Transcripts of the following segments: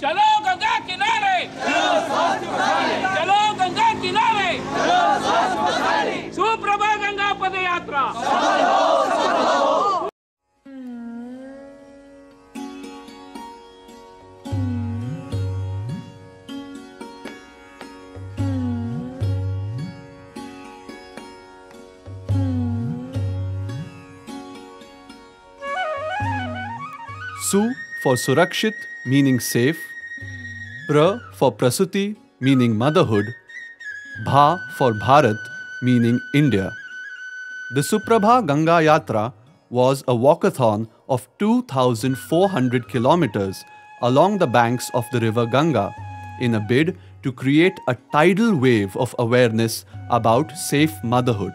चलो गंगा किनारे, चलो गंगा किनारे, सुप्रभा गंगा पद यात्रा। Su for Surakshit, meaning safe. Pra for Prasuti, meaning motherhood. Bha for Bharat, meaning India. The Suprabha Ganga Yatra was a walkathon of 2,400 kilometers along the banks of the river Ganga in a bid to create a tidal wave of awareness about safe motherhood.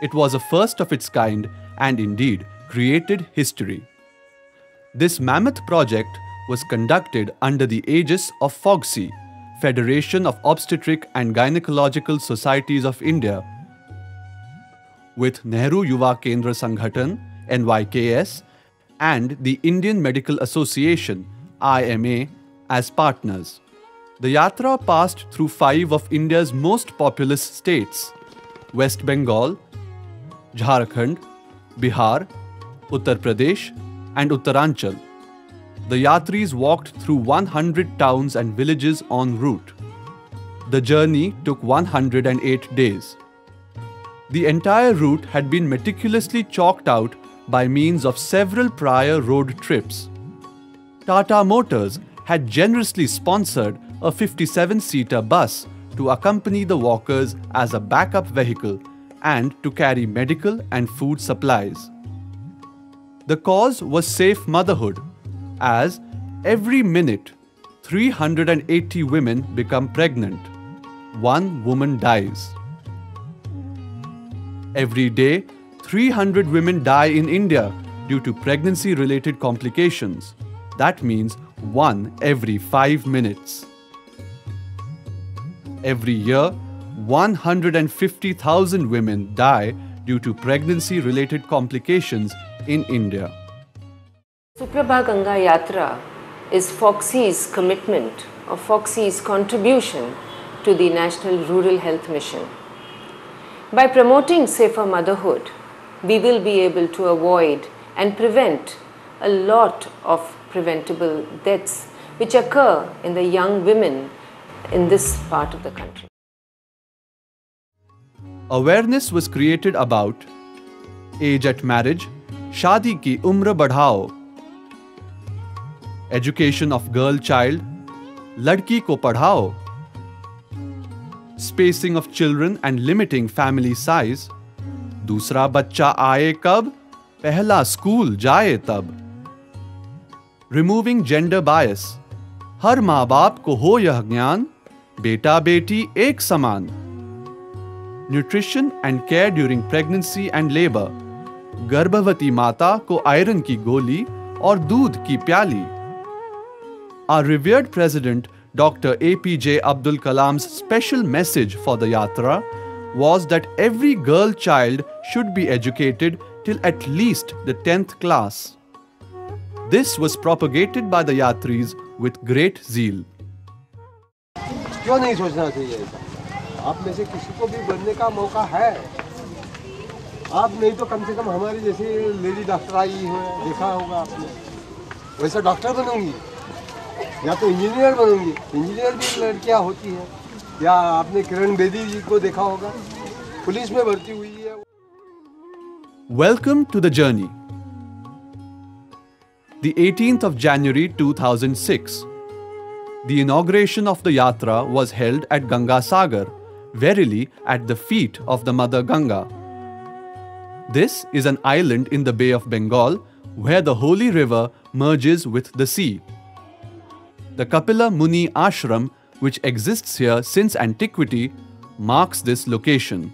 It was a first of its kind and indeed created history. This mammoth project was conducted under the aegis of FOGSI, Federation of Obstetric and Gynecological Societies of India, with Nehru Yuva Kendra Sanghatan, NYKS, and the Indian Medical Association, IMA, as partners. The Yatra passed through 5 of India's most populous states: West Bengal, Jharkhand, Bihar, Uttar Pradesh, and Uttaranchal. The Yatris walked through 100 towns and villages en route. The journey took 108 days. The entire route had been meticulously chalked out by means of several prior road trips. Tata Motors had generously sponsored a 57-seater bus to accompany the walkers as a backup vehicle and to carry medical and food supplies. The cause was safe motherhood, as every minute 380 women become pregnant. 1 woman dies. Every day, 300 women die in India due to pregnancy-related complications. That means 1 every 5 minutes. Every year, 150,000 women die due to pregnancy-related complications in India. Suprabha Ganga Yatra is FOGSI's commitment or FOGSI's contribution to the National Rural Health Mission. By promoting safer motherhood, we will be able to avoid and prevent a lot of preventable deaths which occur in the young women in this part of the country. Awareness was created about age at marriage, शादी की उम्र बढ़ाओ, education of girl child, लड़की को पढ़ाओ, spacing of children and limiting family size, दूसरा बच्चा आए कब, पहला स्कूल जाए तब, removing gender bias, हर माँ बाप को हो यह ज्ञान, बेटा बेटी एक समान, nutrition and care during pregnancy and labor, गर्भवती माता को आयरन की गोली और दूध की प्याली. Our revered President Dr. APJ Abdul Kalam's special message for the Yatra was that every girl child should be educated till at least the 10th class. This was propagated by the Yatris with great zeal. क्यों नहीं सोचना चाहिए? आप में से किसी को भी बनने का मौका है. आप नहीं तो कम से कम हमारी जैसी लेडी डॉक्टर आई हो, देखा होगा आपने. वैसे डॉक्टर बनूंगी या तो इंजीनियर बनूंगी. इंजीनियर भी लड़कियां होती हैं. या आपने किरण बेदी जी को देखा होगा, पुलिस में भर्ती हुई है. Welcome to the journey. The 18th of January 2006. The inauguration of the Yatra was held at Ganga Sagar, verily at the feet of the Mother Ganga. This is an island in the Bay of Bengal where the holy river merges with the sea. The Kapila Muni Ashram, which exists here since antiquity, marks this location.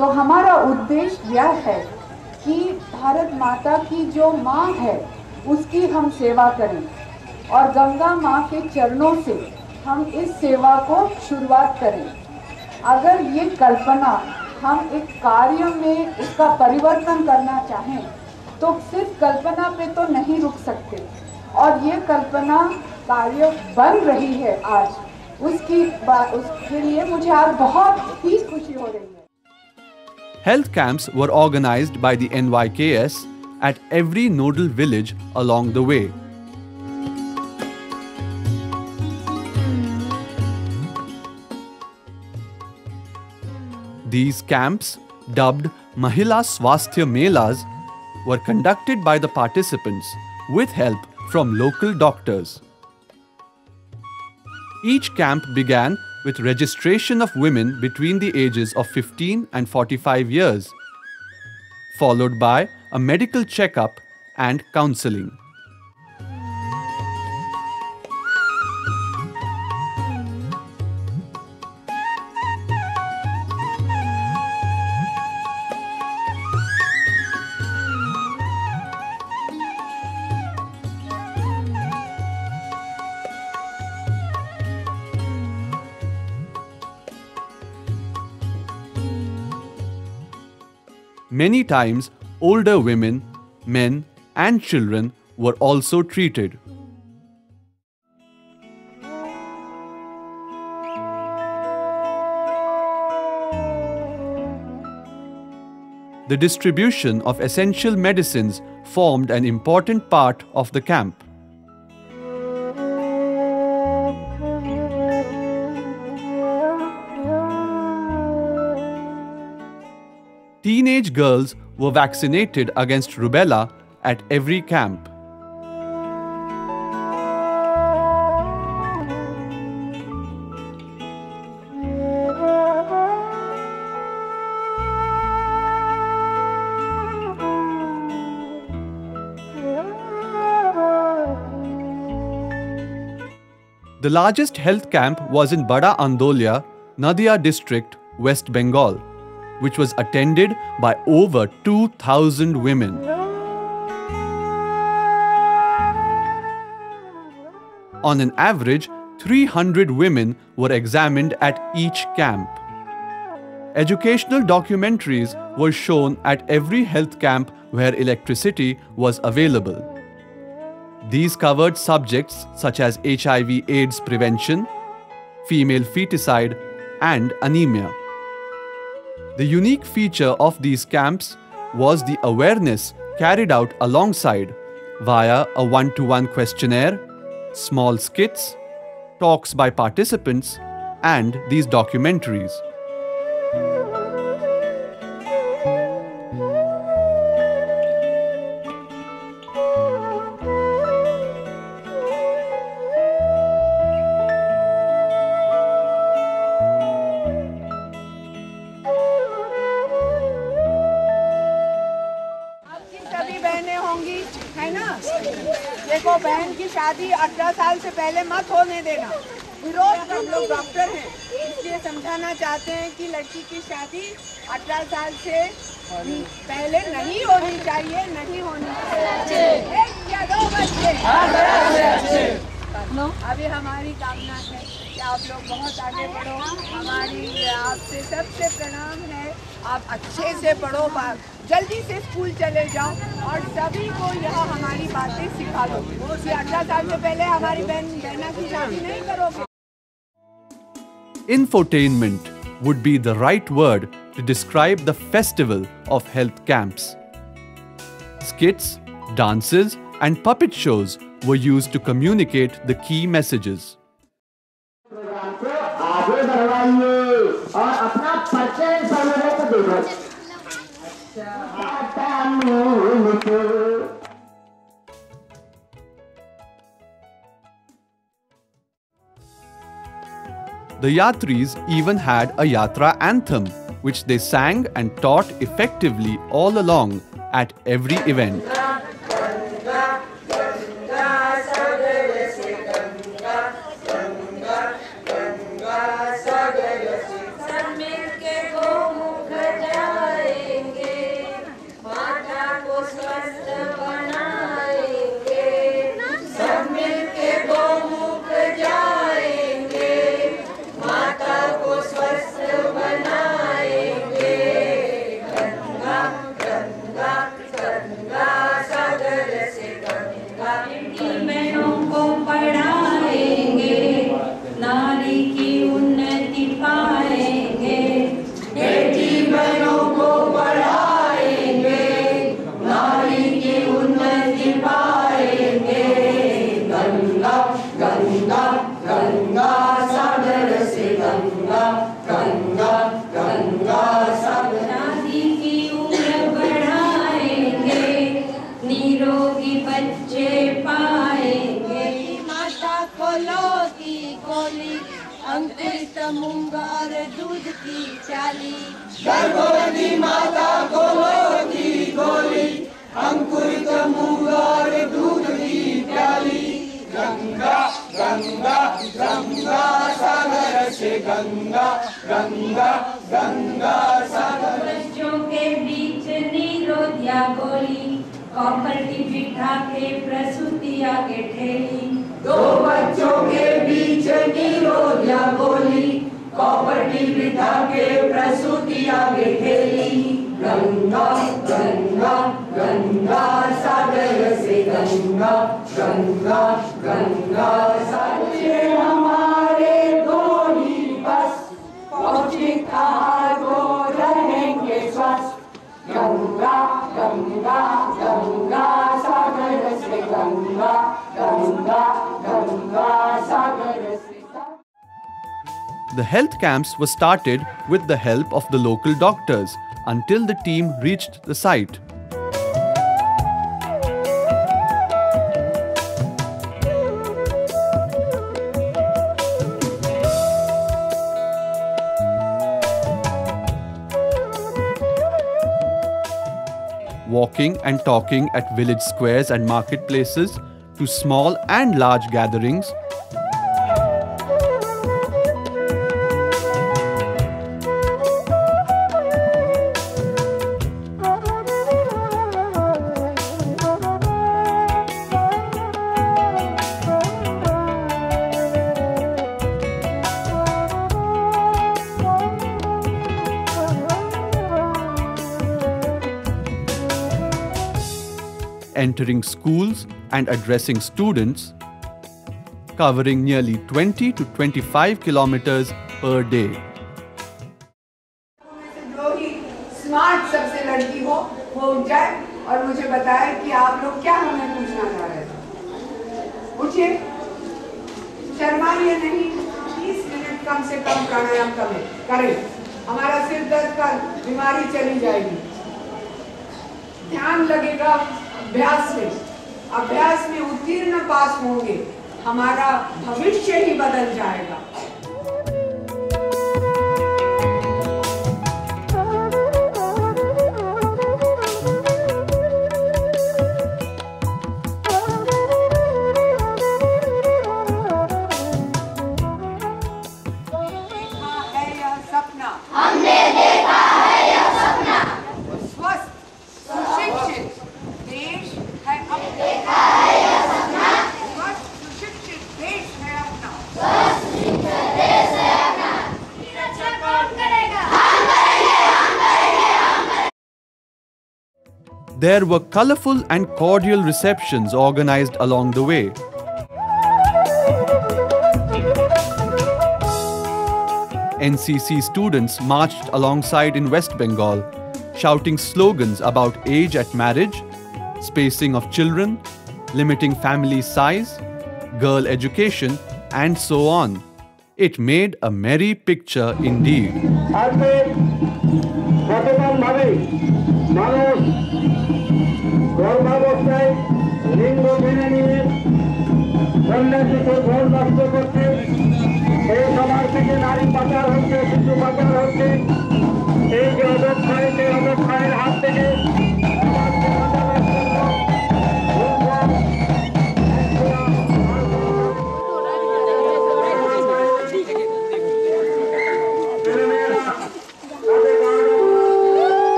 तो हमारा उद्देश्य यह है कि भारत माता की जो माँ है उसकी हम सेवा करें और गंगा माँ के चरणों से हम इस सेवा को शुरुआत करें। अगर ये कल्पना हम एक कार्य में इसका परिवर्तन करना चाहें तो सिर्फ कल्पना पे तो नहीं रुक सकते, और ये कल्पना कार्य बन रही है आज, उसके लिए मुझे आज बहुत ही खुशी हो रही है। Health camps were organized by the NYKS at every nodal village along the way. These camps, dubbed Mahila Swasthya Melas, were conducted by the participants with help from local doctors. Each camp began with registration of women between the ages of 15 and 45 years, followed by a medical checkup and counseling. Many times, older women, men, and children were also treated. The distribution of essential medicines formed an important part of the camp. Teenage girls were vaccinated against rubella at every camp. The largest health camp was in Bada Andolia, Nadia district, West Bengal, which was attended by over 2,000 women. On an average, 300 women were examined at each camp. Educational documentaries were shown at every health camp where electricity was available. These covered subjects such as HIV/AIDS prevention, female feticide, and anemia. The unique feature of these camps was the awareness carried out alongside via a one-to-one questionnaire, small skits, talks by participants, and these documentaries. देखो, बहन की शादी 18 साल से पहले मत होने देना। विरोध, हम लोग डॉक्टर हैं इसलिए समझाना चाहते हैं कि लड़की की शादी 18 साल से पहले नहीं होनी चाहिए, नहीं होनी चाहिए। 1 या 2 बच्चे। अभी हमारी कामना है कि आप लोग बहुत आगे बढ़ो। हमारी आपसे सबसे प्रणाम है, आप अच्छे से पढ़ो, जल्दी से स्कूल चले जाओ और सभी को यह हमारी बातें सिखा दो कि 18 साल से पहले हमारी बहना की शादी नहीं करोगे। Infotainment would be the right word to describe the festival of health camps. Skits, dances, and puppet shows were used to communicate the key messages. आगे बढ़वाइए और अपना परिचय सब लोगों को दे दो। The Yatris even had a Yatra anthem, which they sang and taught effectively all along at every event. सब मिलके गोमुख जाओ। गोली, अंकुरित मूंग और दूध की प्याली। गर्भवती माता को लो की गोली, अंकुरित मूंग और दूध की प्याली। गंगा गंगा गंगा सागर से गंगा, गंगा गंगा सागर। बच्चों के बीच निरोधिया गोली, कॉपर्टी बिठा के प्रसूति आगे ठेली। दो बच्चों के बीच निरोधिया गोली, कॉपर्टी बिठा के प्रसूति आगे ठेली। गंगा गंगा गंगा सागर से गंगा, गंगा गंगा सागर। हमारे दो ही बस, पौष्टिक आहार को रहेंगे स्वस्थ। गंगा गंगा गंगा सागर से गंगा, गंगा गंगा सागर से। The health camps were started with the help of the local doctors until the team reached the site. Walking and talking at village squares and marketplaces to small and large gatherings, entering schools and addressing students, covering nearly 20 to 25 kilometers per day. जो ही smart सबसे लड़की हो वो उठ जाए और मुझे बताए कि आप लोग क्या हमें पूछना चाह रहे थे। पूछिए, शर्माइए नहीं, 30 मिनट कम से कम प्राणायाम करें। हमारा सिर दर्द का बीमारी चली जाएगी। ध्यान लगेगा अभ्यास में उत्तीर्ण पास होंगे, हमारा भविष्य ही बदल जाएगा। There were colorful and cordial receptions organized along the way. NCC students marched alongside in West Bengal, shouting slogans about age at marriage, spacing of children, limiting family size, girl education, and so on. It made a merry picture indeed. গর্ভাবস্থায় লিঙ্গ মেনে নিয়ে কন্যা শিশুর ভ্রূণ নষ্ট করছে, এই সমাজ থেকে নারী পাচার হচ্ছে, শিশু পাচার হচ্ছে। এই যে অবক্ষয়ের হাত থেকে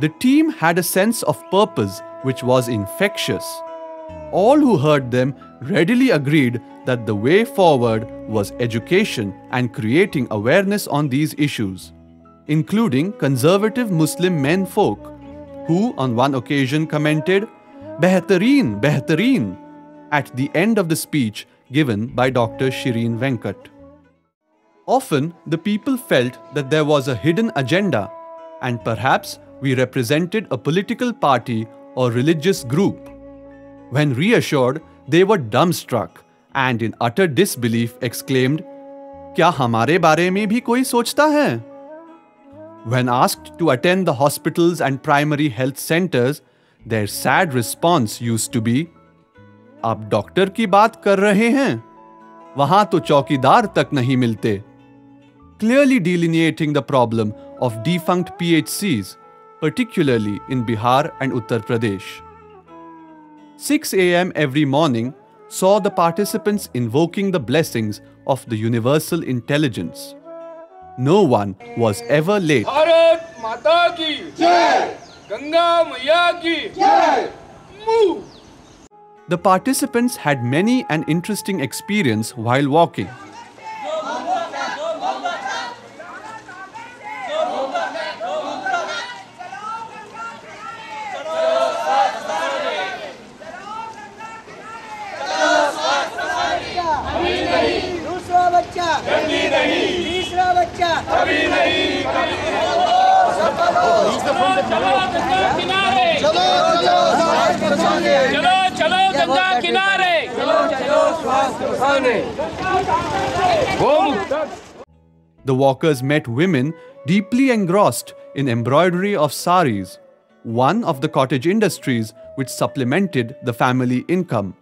The team had a sense of purpose which was infectious. All who heard them readily agreed that the way forward was education and creating awareness on these issues, including conservative Muslim men folk, who on one occasion commented, "Behtareen, Behtareen," at the end of the speech given by Dr. Shireen Venkat. Often, the people felt that there was a hidden agenda, and perhaps we represented a political party or religious group. When reassured, they were dumbstruck and in utter disbelief exclaimed, "Kya hamare bare mein bhi koi sochta hai?" When asked to attend the hospitals and primary health centers, their sad response used to be, आप doctor की बात कर रहे हैं? वहां तो चौकीदार तक नहीं मिलते. Clearly delineating the problem of defunct PHCs, particularly in Bihar and Uttar Pradesh. 6 a.m. every morning saw the participants invoking the blessings of the universal intelligence. No one was ever late. Bharat माता की जय, गंगा मैया की जय. The participants had many an interesting experience while walking. दूसरा बच्चा जल्दी नहीं, तीसरा बच्चा अभी नहीं. चलो गंगा किनारे, चलो चलो गंगा किनारे, चलो स्वास्थ्य बचाने. The walkers met women deeply engrossed in embroidery of saris, one of the cottage industries which supplemented the family income.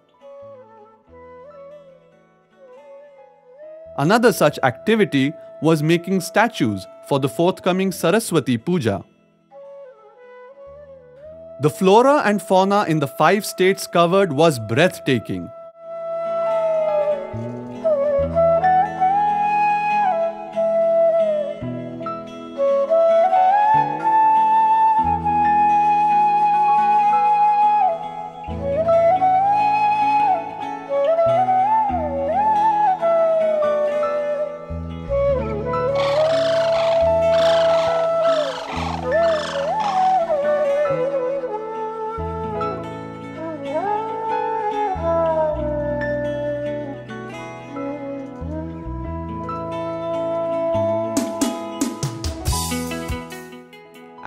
Another such activity was making statues for the forthcoming Saraswati Puja. The flora and fauna in the 5 states covered was breathtaking.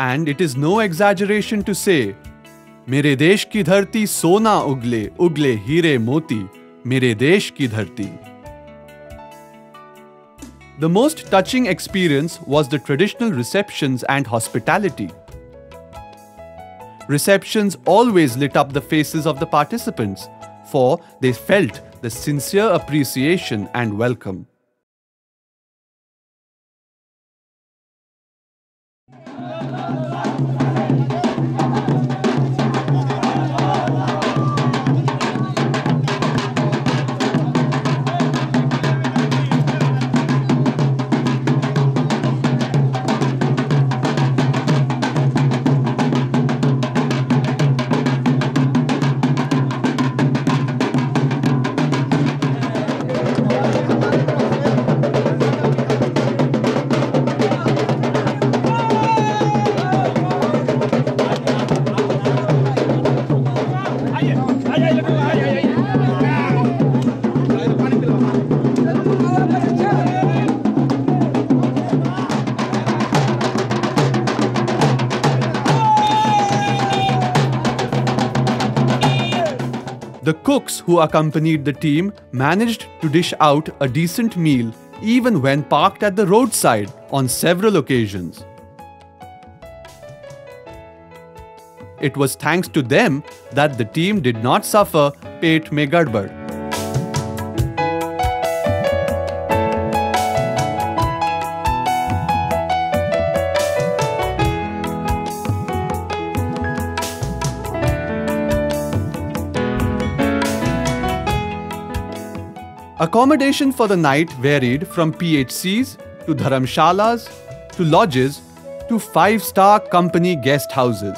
And it is no exaggeration to say, मेरे देश की धरती सोना उगले, उगले हीरे मोती, मेरे देश की धरती. The most touching experience was the traditional receptions and hospitality. Receptions always lit up the faces of the participants, for they felt the sincere appreciation and welcome. The cooks who accompanied the team managed to dish out a decent meal even when parked at the roadside on several occasions. It was thanks to them that the team did not suffer Pet Mein Gadbad. Accommodation for the night varied from PHCs to dharamshalas to lodges to 5-star company guest houses.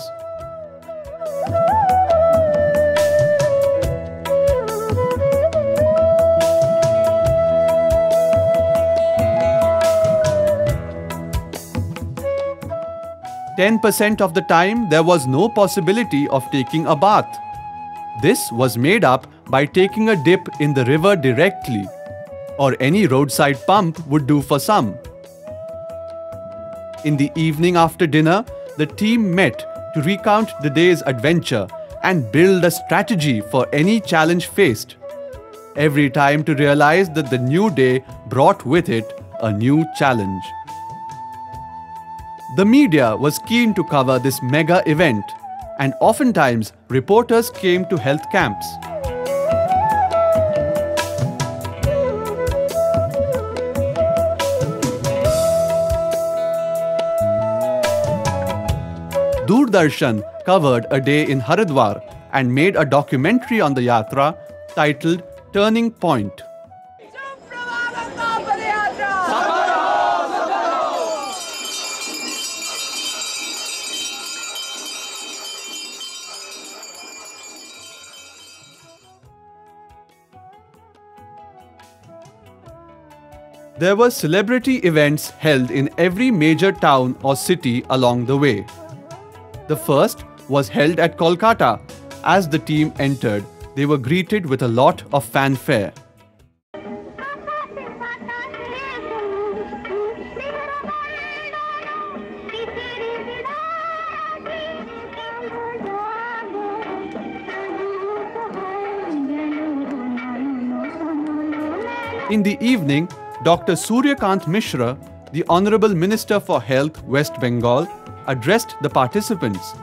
%10 of the time there was no possibility of taking a bath. This was made up by taking a dip in the river directly, or any roadside pump would do for some. In the evening after dinner, the team met to recount the day's adventure and build a strategy for any challenge faced, every time to realize that the new day brought with it a new challenge. The media was keen to cover this mega event, and oftentimes reporters came to health camps. Doordarshan covered a day in Haridwar and made a documentary on the yatra titled Turning Point. There were celebrity events held in every major town or city along the way. The first was held at Kolkata. As the team entered, they were greeted with a lot of fanfare. In the evening, Dr. Suryakant Mishra, the Honorable Minister for Health, West Bengal, addressed the participants,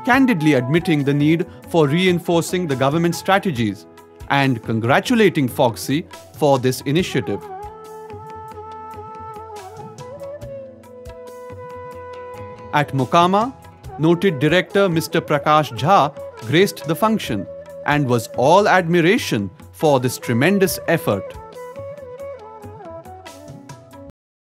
candidly admitting the need for reinforcing the government strategies and congratulating FOGSI for this initiative. At Mokama, noted director Mr. Prakash Jha graced the function and was all admiration for this tremendous effort.